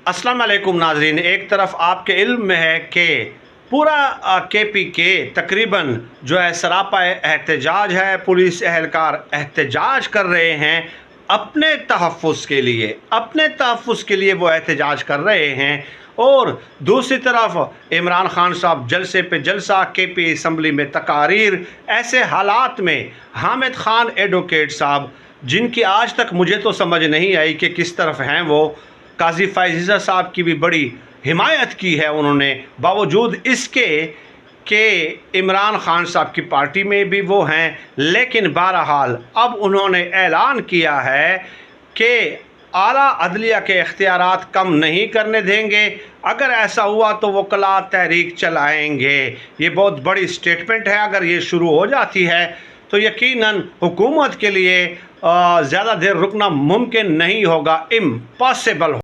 अस्सलाम वालेकुम नाजरीन। एक तरफ आपके इल्म में है कि पूरा KPK तकरीबन जो है सरापा एहतजाज है, पुलिस एहलकार एहतजाज कर रहे हैं अपने तहफ़्फ़ुज़ के लिए वो एहतजाज कर रहे हैं। और दूसरी तरफ इमरान खान साहब जलसे पे जलसा, KP असम्बली में तकारीर। ऐसे हालात में हामिद खान एडवोकेट साहब, जिनकी आज तक मुझे तो समझ नहीं आई कि किस तरफ हैं वो, काजी फ़ायज़ साहब की भी बड़ी हिमायत की है उन्होंने, बावजूद इसके कि इमरान खान साहब की पार्टी में भी वो हैं। लेकिन बहरहाल अब उन्होंने ऐलान किया है कि आला अदलिया के इख्तियारात कम नहीं करने देंगे। अगर ऐसा हुआ तो वो कला तहरीक चलाएंगे। ये बहुत बड़ी स्टेटमेंट है। अगर ये शुरू हो जाती है तो यकीनन हुकूमत के लिए ज़्यादा देर रुकना मुमकिन नहीं होगा, इम्पॉसिबल।